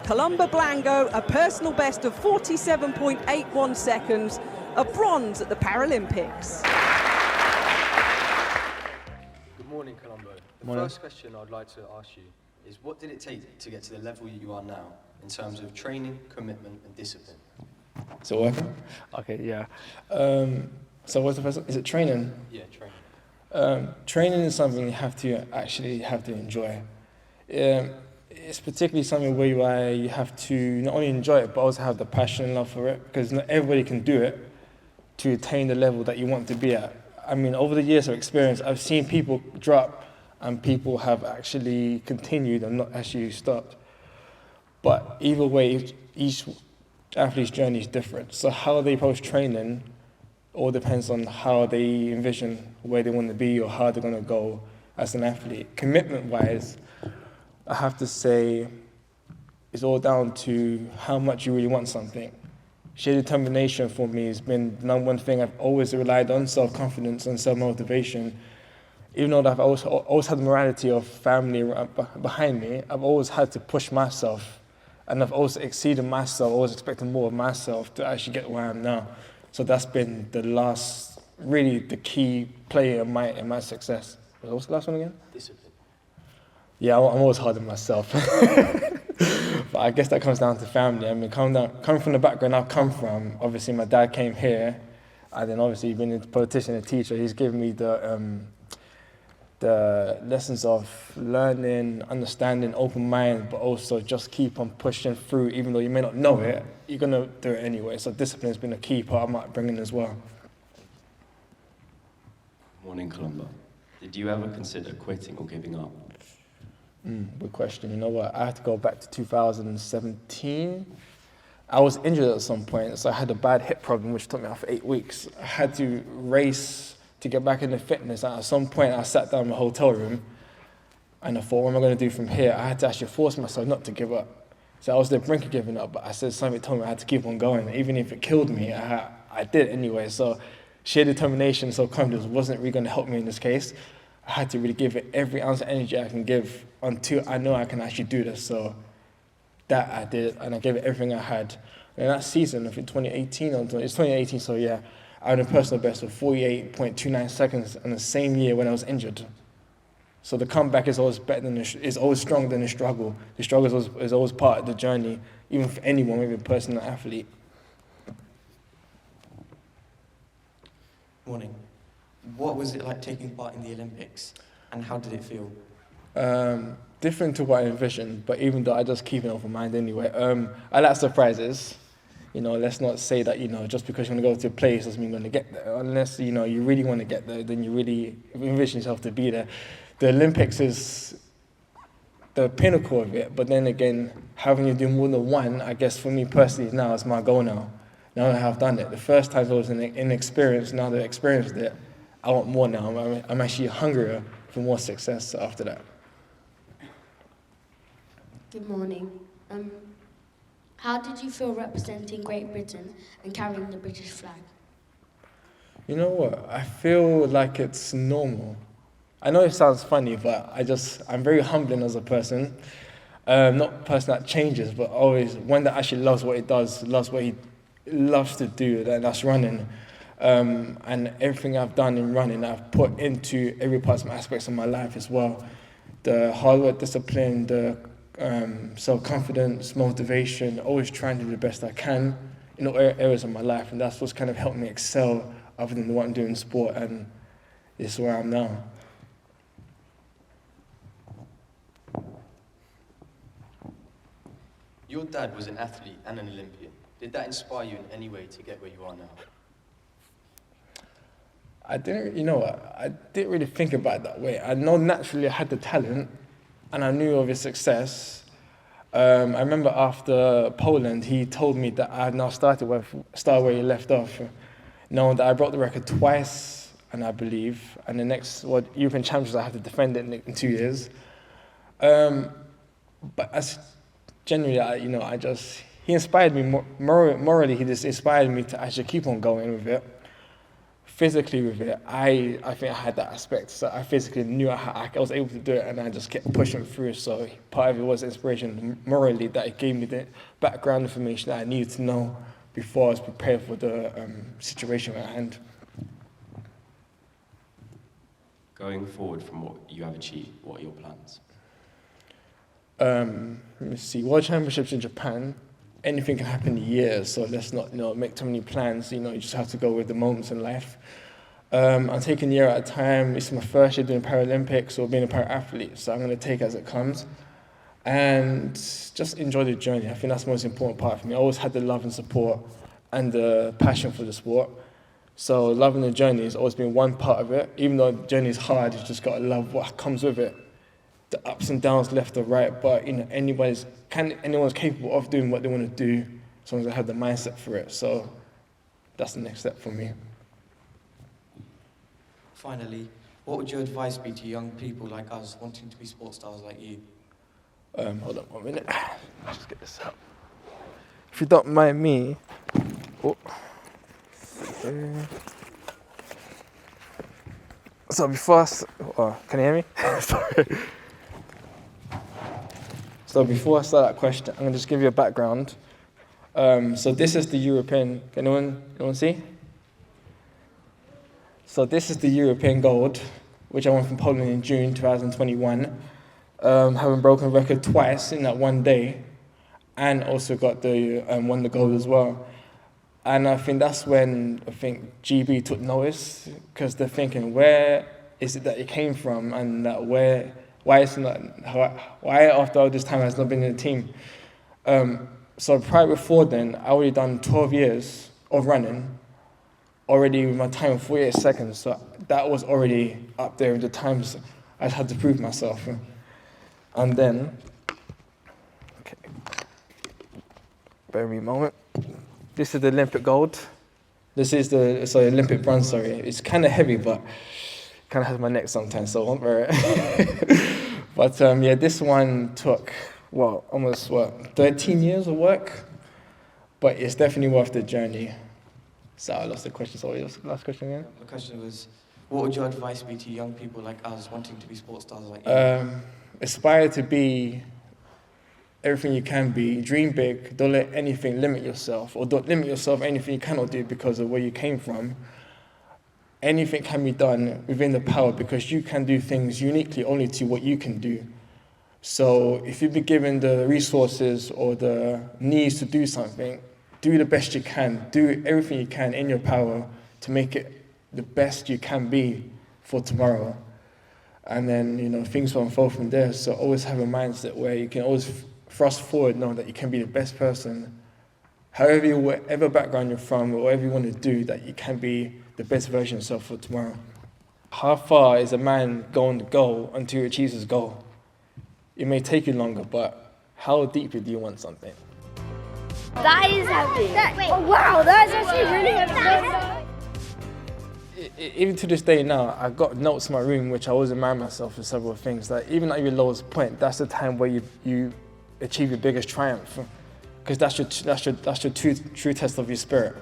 Columba Blango, a personal best of 47.81 seconds, a bronze at the Paralympics. Good morning, Columba. The first question I'd like to ask you is, what did it take to get to the level you are now in terms of training, commitment and discipline? So working? Okay, yeah. So what's the first one? Is it training? Yeah, training. Training is something you have to enjoy. It's particularly something where you have to not only enjoy it, but also have the passion and love for it, because not everybody can do it to attain the level that you want to be at. I mean, over the years of experience, I've seen people drop and people have actually continued and not actually stopped. But either way, each athlete's journey is different. So how they approach training all depends on how they envision where they want to be or how they're going to go as an athlete. Commitment-wise, I have to say it's all down to how much you really want something. Sheer determination for me has been the number one thing I've always relied on, self-confidence and self-motivation. Even though I've always had the morality of family behind me, I've always had to push myself. And I've also exceeded myself, always expected more of myself to actually get where I am now. So that's been the key player in my success. What's the last one again? Discipline. Yeah, I'm always hard on myself. But I guess that comes down to family. I mean, coming from the background I've come from, obviously my dad came here, and then obviously being a politician and a teacher, he's given me the lessons of learning, understanding, open mind, but also just keep on pushing through. Even though you may not know it, you're going to do it anyway. So discipline has been a key part of my upbringing as well. Morning, Columba. Did you ever consider quitting or giving up? Good question. You know what? I have to go back to 2017. I was injured at some point, so I had a bad hip problem, which took me out for 8 weeks. I had to race to get back into fitness. And at some point, I sat down in my hotel room, and I thought, what am I going to do from here? I had to actually force myself not to give up. So I was at the brink of giving up, but I said something told me I had to keep on going. Even if it killed me, I did anyway. So sheer determination, self-confidence wasn't really going to help me in this case. I had to really give it every ounce of energy I can give until I know I can actually do this. So that I did, and I gave it everything I had. And that season, I think 2018, it's 2018, so yeah, I had a personal best of 48.29 seconds in the same year when I was injured. So the comeback is always is always stronger than the struggle. The struggle is always part of the journey, even for anyone, maybe a personal athlete. Morning. What was it like taking part in the Olympics, and how did it feel? Different to what I envisioned, but even though I just keep an open mind anyway. I like surprises. You know, let's not say that, you know, just because you want to go to a place doesn't mean you're going to get there. Unless, you know, you really want to get there, then you really envision yourself to be there. The Olympics is the pinnacle of it, but then again, having you do more than one, I guess for me personally now is my goal now. Now that I have done it. The first time I was inexperienced, now that I experienced it, I want more now. I'm actually hungrier for more success after that. Good morning. How did you feel representing Great Britain and carrying the British flag? You know what? I feel like it's normal. I know it sounds funny, but I'm very humbling as a person. Not a person that changes, but always one that actually loves what he does, loves what he loves to do, and that's running. And everything I've done in running, I've put into every part of my aspects of my life as well. The hard work, discipline, the self-confidence, motivation, always trying to do the best I can in all areas of my life, and that's what's kind of helped me excel other than what I'm doing in sport, and it's where I am now. Your dad was an athlete and an Olympian. Did that inspire you in any way to get where you are now? I didn't really think about it that way. I know naturally I had the talent, and I knew of his success. I remember after Poland, he told me that I had now started where he left off, knowing that I broke the record twice, and I believe, and the next European Championships I have to defend it in 2 years. But as generally, he inspired me morally. He just inspired me to actually keep on going with it. physically with it, I think I had that aspect. So I physically knew I was able to do it, and I just kept pushing through. So part of it was inspiration morally, that it gave me the background information that I needed to know before I was prepared for the situation at hand. Going forward from what you have achieved, what are your plans? Let me see, World Championships in Japan, anything can happen in a year, so let's not make too many plans. You just have to go with the moments in life. I'm taking a year at a time. This is my first year doing Paralympics or being a para-athlete, so I'm going to take it as it comes and just enjoy the journey. I think that's the most important part for me. I always had the love and support and the passion for the sport. So loving the journey has always been one part of it. Even though the journey is hard, you've just got to love what comes with it. The ups and downs, left or right, but anyone's capable of doing what they want to do as long as they have the mindset for it. So that's the next step for me. Finally, what would your advice be to young people like us wanting to be sports stars like you? Hold on 1 minute. Let's just get this out. If you don't mind me. Oh. So before can you hear me? Sorry. So before I start that question, I'm going to just give you a background. So this is the European, can anyone see? So this is the European gold, which I won from Poland in June 2021. Having broken record twice in that one day, and also got won the gold as well. And I think that's when GB took notice, because they're thinking, where is it that it came from, and why after all this time has not been in the team. So prior before then, I already done 12 years of running, already with my time of 48 seconds. So that was already up there in the times I had to prove myself. And then, okay, bear with me a moment. This is the Olympic gold. This is the Olympic bronze, sorry. It's kind of heavy, but kind of has my neck sometimes, so I won't wear it. But yeah, this one took, almost 13 years of work, but it's definitely worth the journey. So I lost the question, so what was the last question again? The question was, what would your advice be to young people like us wanting to be sports stars like you? Aspire to be everything you can be. Dream big. Don't let anything limit yourself, or don't limit yourself anything you cannot do because of where you came from. Anything can be done within the power, because you can do things uniquely only to what you can do. So if you've been given the resources or the needs to do something, do the best you can. Do everything you can in your power to make it the best you can be for tomorrow. And then, things will unfold from there. So always have a mindset where you can always thrust forward, knowing that you can be the best person. Whatever background you're from, or whatever you want to do, that you can be the best version of yourself for tomorrow. How far is a man going to go until he achieves his goal? It may take you longer, but how deeply do you want something? That is heavy. Oh wow, that is actually really heavy. Even to this day now, I've got notes in my room which I always remind myself of several things. That even at your lowest point, that's the time where you achieve your biggest triumph, because that's your true test of your spirit.